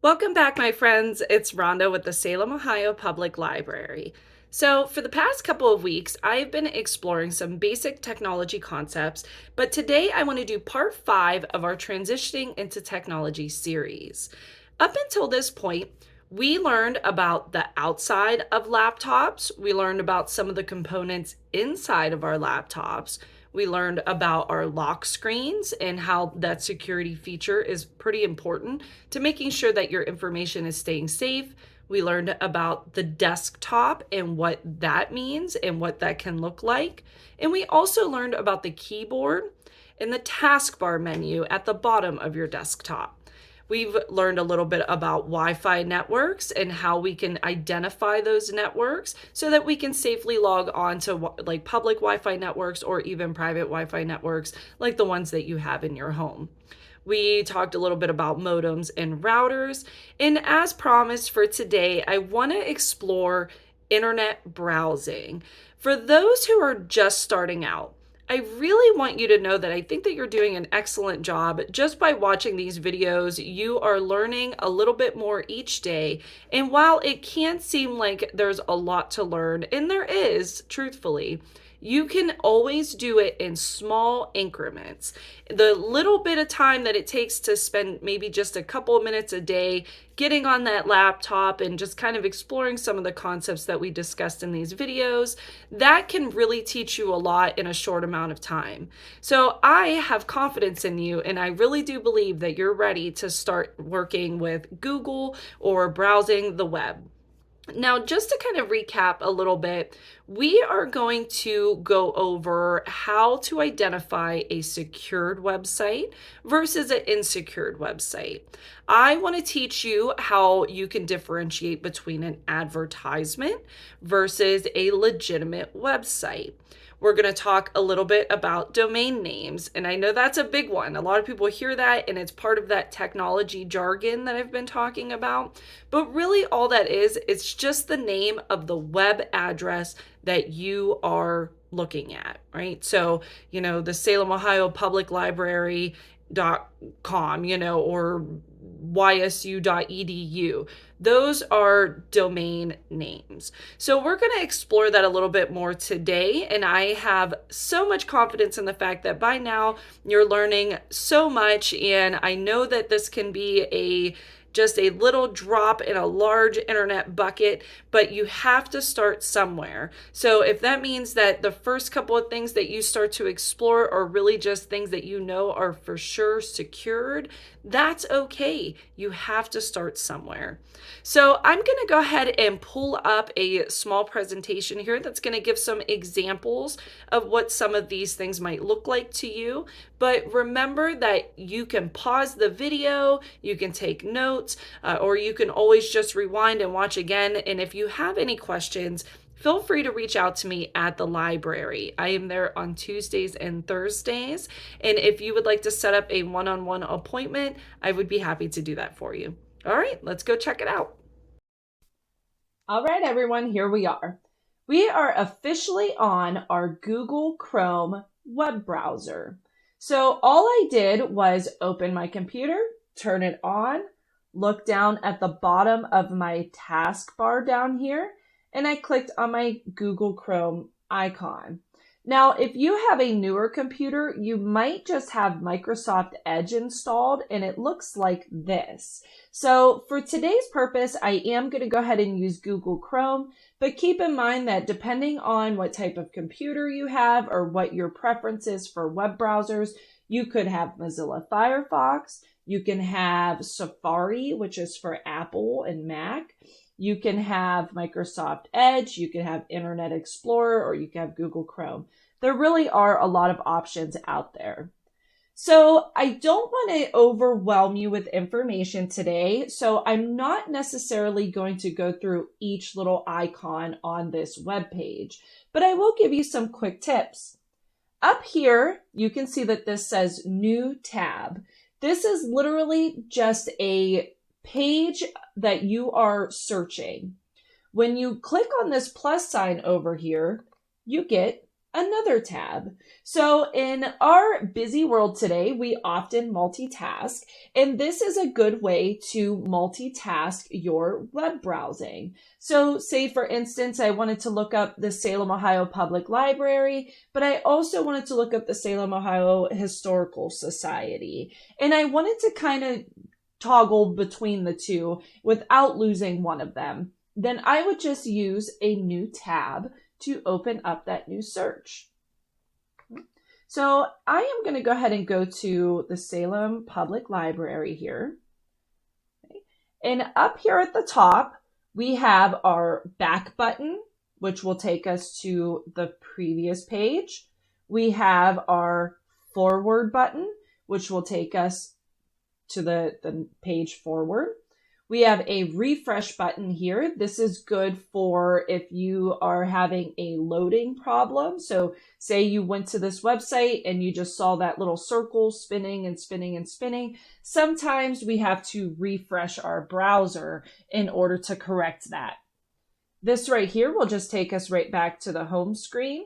Welcome back, my friends. It's Rhonda with the Salem, Ohio Public Library. So, for the past couple of weeks, I've been exploring some basic technology concepts, but today I want to do part 5 of our Transitioning into Technology series. Up until this point, we learned about the outside of laptops, we learned about some of the components inside of our laptops. We learned about our lock screens and how that security feature is pretty important to making sure that your information is staying safe. We learned about the desktop and what that means and what that can look like. And we also learned about the keyboard and the taskbar menu at the bottom of your desktop. We've learned a little bit about Wi-Fi networks and how we can identify those networks so that we can safely log on to like public Wi-Fi networks or even private Wi-Fi networks like the ones that you have in your home. We talked a little bit about modems and routers. And as promised for today, I want to explore internet browsing. For those who are just starting out, I really want you to know that I think that you're doing an excellent job. Just by watching these videos, you are learning a little bit more each day. And while it can seem like there's a lot to learn, and there is, truthfully, you can always do it in small increments. The little bit of time that it takes to spend maybe just a couple of minutes a day getting on that laptop and just kind of exploring some of the concepts that we discussed in these videos, that can really teach you a lot in a short amount of time. So I have confidence in you, and I really do believe that you're ready to start working with Google or browsing the web. Now, just to kind of recap a little bit, we are going to go over how to identify a secured website versus an insecured website. I want to teach you how you can differentiate between an advertisement versus a legitimate website. We're going to talk a little bit about domain names. And I know that's a big one. A lot of people hear that, and it's part of that technology jargon that I've been talking about. But really, all that is, it's just the name of the web address that you are looking at, right? So, the Salem, Ohio Public Library.com, or ysu.edu. Those are domain names. So we're going to explore that a little bit more today. And I have so much confidence in the fact that by now you're learning so much. And I know that this can be just a little drop in a large internet bucket, but you have to start somewhere. So if that means that the first couple of things that you start to explore are really just things that you know are for sure secured, that's okay. You have to start somewhere. So I'm going to go ahead and pull up a small presentation here that's going to give some examples of what some of these things might look like to you. But remember that you can pause the video, you can take notes, or you can always just rewind and watch again. And if you have any questions, feel free to reach out to me at the library. I am there on Tuesdays and Thursdays. And if you would like to set up a one-on-one appointment, I would be happy to do that for you. All right, let's go check it out. All right, everyone, here we are. We are officially on our Google Chrome web browser. So all I did was open my computer, turn it on, look down at the bottom of my taskbar down here, and I clicked on my Google Chrome icon. Now, if you have a newer computer, you might just have Microsoft Edge installed, and it looks like this. So for today's purpose, I am going to go ahead and use Google Chrome, but keep in mind that depending on what type of computer you have or what your preference is for web browsers, you could have Mozilla Firefox, you can have Safari, which is for Apple and Mac. You can have Microsoft Edge, you can have Internet Explorer, or you can have Google Chrome. There really are a lot of options out there. So I don't want to overwhelm you with information today, so I'm not necessarily going to go through each little icon on this web page, but I will give you some quick tips. Up here, you can see that this says New Tab. This is literally just a page that you are searching. When you click on this plus sign over here, you get another tab. So in our busy world today, we often multitask, and this is a good way to multitask your web browsing. So say for instance, I wanted to look up the Salem, Ohio Public Library, but I also wanted to look up the Salem, Ohio Historical Society. And I wanted to kind of toggle between the two without losing one of them. Then I would just use a new tab to open up that new search. So I am going to go ahead and go to the Salem Public Library here. And up here at the top, we have our back button, which will take us to the previous page. We have our forward button, which will take us to the page forward. We have a refresh button here. This is good for if you are having a loading problem. So say you went to this website and you just saw that little circle spinning and spinning and spinning. Sometimes we have to refresh our browser in order to correct that. This right here will just take us right back to the home screen.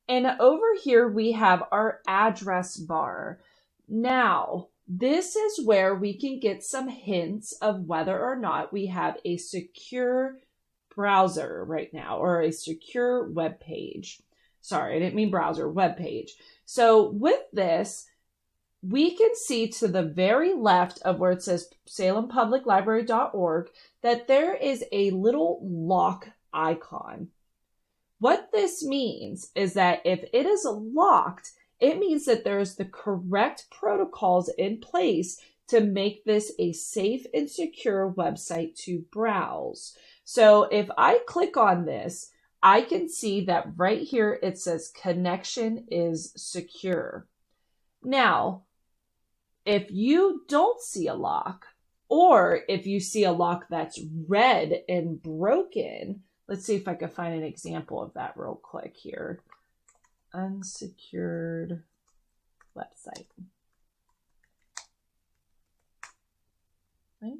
And over here we have our address bar. Now, this is where we can get some hints of whether or not we have a secure browser right now, or a secure web page. Sorry, I didn't mean browser, web page. So with this, we can see to the very left of where it says salempubliclibrary.org that there is a little lock icon. What this means is that if it is locked, it means that there's the correct protocols in place to make this a safe and secure website to browse. So if I click on this, I can see that right here it says connection is secure. Now, if you don't see a lock, or if you see a lock that's red and broken, let's see if I can find an example of that real quick here. Unsecured website. Okay.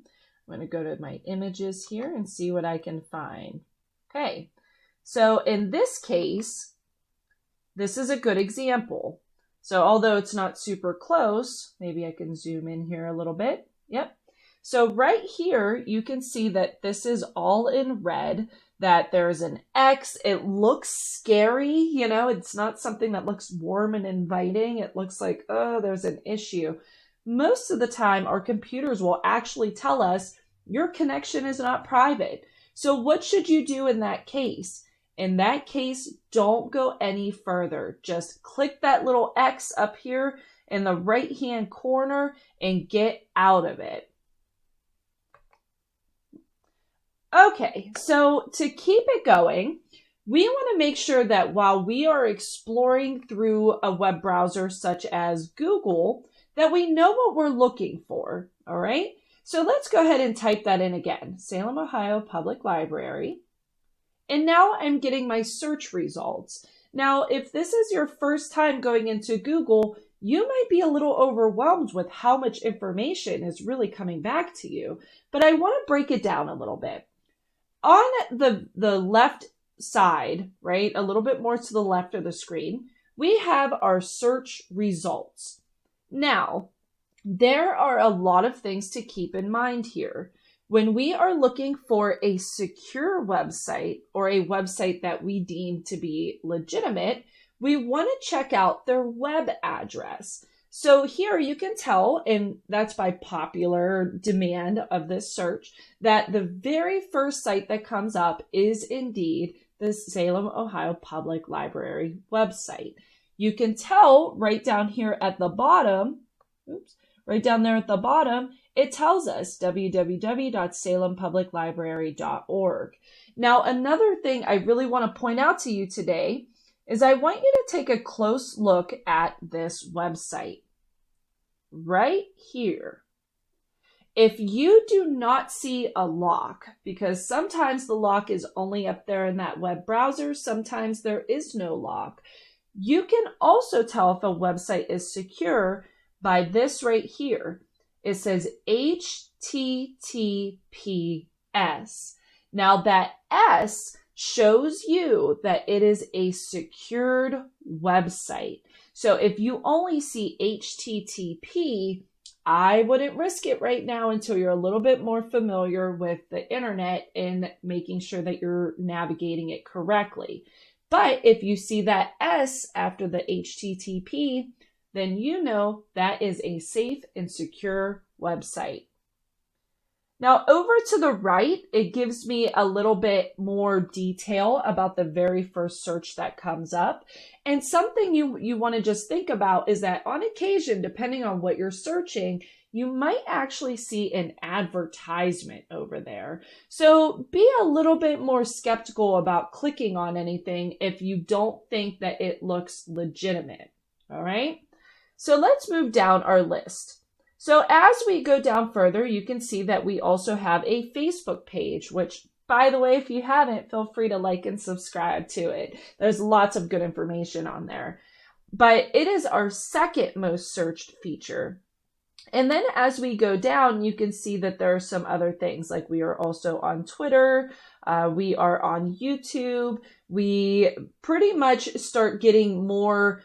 I'm going to go to my images here and see what I can find. Okay, so in this case, this is a good example. So although it's not super close, maybe I can zoom in here a little bit. Yep. So right here, you can see that this is all in red, that there's an X. It looks scary, you know, it's not something that looks warm and inviting. It looks like, oh, there's an issue. Most of the time, our computers will actually tell us your connection is not private. So what should you do in that case? In that case, don't go any further. Just click that little X up here in the right-hand corner and get out of it. Okay, so to keep it going, we want to make sure that while we are exploring through a web browser such as Google, that we know what we're looking for, all right? So let's go ahead and type that in again, Salem, Ohio Public Library. And now I'm getting my search results. Now, if this is your first time going into Google, you might be a little overwhelmed with how much information is really coming back to you, but I want to break it down a little bit. On the left side, right, a little bit more to the left of the screen, we have our search results. Now, there are a lot of things to keep in mind here. When we are looking for a secure website or a website that we deem to be legitimate, we want to check out their web address. So here you can tell, and that's by popular demand of this search, that the very first site that comes up is indeed the Salem, Ohio Public Library website. You can tell right down here at the bottom, right down there at the bottom, it tells us www.salempubliclibrary.org. Now, another thing I really want to point out to you today is I want you to take a close look at this website right here. If you do not see a lock, because sometimes the lock is only up there in that web browser, sometimes there is no lock, you can also tell if a website is secure by this right here. It says HTTPS. Now that S shows you that it is a secured website. So if you only see HTTP, I wouldn't risk it right now until you're a little bit more familiar with the internet and making sure that you're navigating it correctly. But if you see that S after the HTTP, then you know that is a safe and secure website. Now over to the right, it gives me a little bit more detail about the very first search that comes up. And something you want to just think about is that on occasion, depending on what you're searching, you might actually see an advertisement over there. So be a little bit more skeptical about clicking on anything if you don't think that it looks legitimate. All right. So let's move down our list. So as we go down further, you can see that we also have a Facebook page, which, by the way, if you haven't, feel free to like and subscribe to it. There's lots of good information on there. But it is our second most searched feature. And then as we go down, you can see that there are some other things, like we are also on Twitter, we are on YouTube. We pretty much start getting more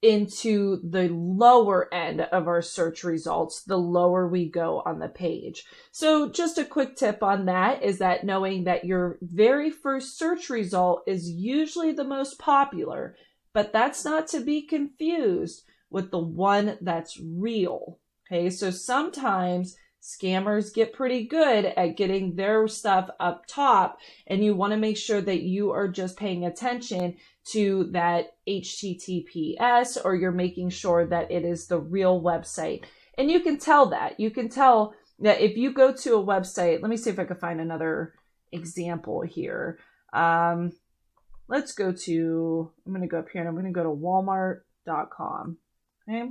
into the lower end of our search results, the lower we go on the page. So just a quick tip on that is that knowing that your very first search result is usually the most popular, but that's not to be confused with the one that's real. Okay, so sometimes scammers get pretty good at getting their stuff up top, and you want to make sure that you are just paying attention to that HTTPS, or you're making sure that it is the real website. And you can tell that. You can tell that if you go to a website, let me see if I can find another example here. Let's go to, I'm going to go up here and I'm going to go to walmart.com. Okay.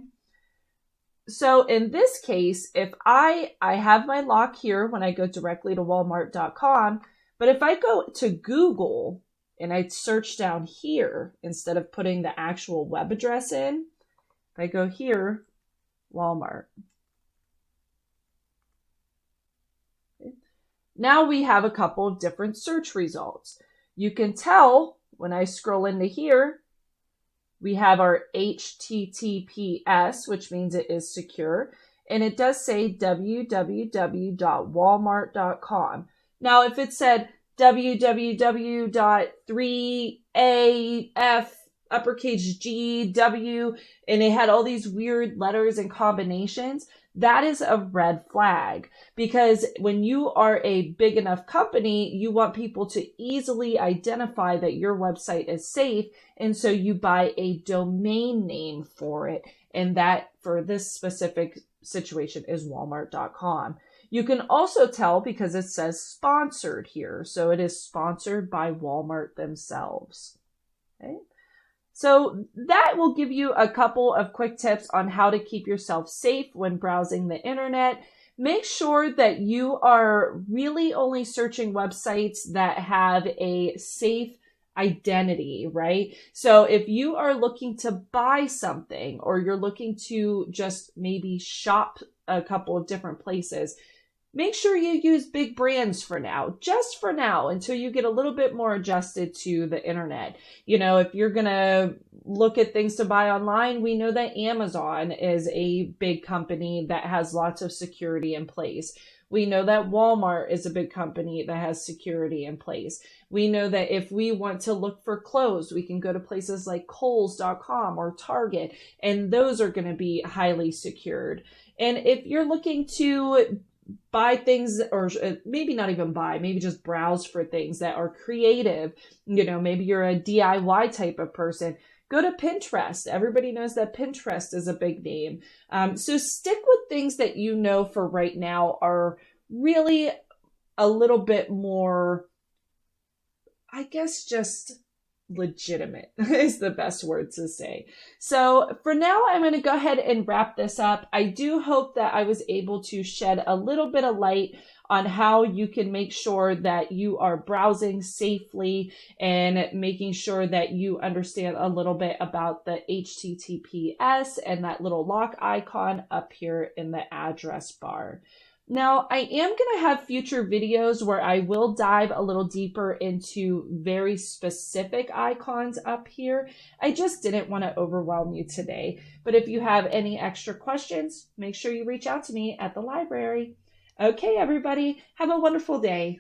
So in this case, if I have my lock here when I go directly to walmart.com, but if I go to Google and I search down here instead of putting the actual web address in, if I go here, Walmart. Okay. Now we have a couple of different search results. You can tell when I scroll into here, we have our HTTPS, which means it is secure, and it does say www.walmart.com. Now, if it said www.3AF uppercase GW and it had all these weird letters and combinations, that is a red flag, because when you are a big enough company, you want people to easily identify that your website is safe, and so you buy a domain name for it, and that for this specific situation is walmart.com. You can also tell because it says sponsored here, so it is sponsored by Walmart themselves. Okay. So that will give you a couple of quick tips on how to keep yourself safe when browsing the internet. Make sure that you are really only searching websites that have a safe identity, right? So if you are looking to buy something, or you're looking to just maybe shop a couple of different places, make sure you use big brands for now, just for now, until you get a little bit more adjusted to the internet. You know, if you're going to look at things to buy online, we know that Amazon is a big company that has lots of security in place. We know that Walmart is a big company that has security in place. We know that if we want to look for clothes, we can go to places like Kohl's.com or Target, and those are going to be highly secured. And if you're looking to buy things, or maybe not even buy, maybe just browse for things that are creative, you know, maybe you're a DIY type of person, go to Pinterest. Everybody knows that Pinterest is a big name. So stick with things that you know for right now are really a little bit more, I guess, just legitimate is the best word to say. So for now, I'm going to go ahead and wrap this up. I do hope that I was able to shed a little bit of light on how you can make sure that you are browsing safely and making sure that you understand a little bit about the HTTPS and that little lock icon up here in the address bar. Now, I am going to have future videos where I will dive a little deeper into very specific icons up here. I just didn't want to overwhelm you today. But if you have any extra questions, make sure you reach out to me at the library. Okay, everybody, have a wonderful day.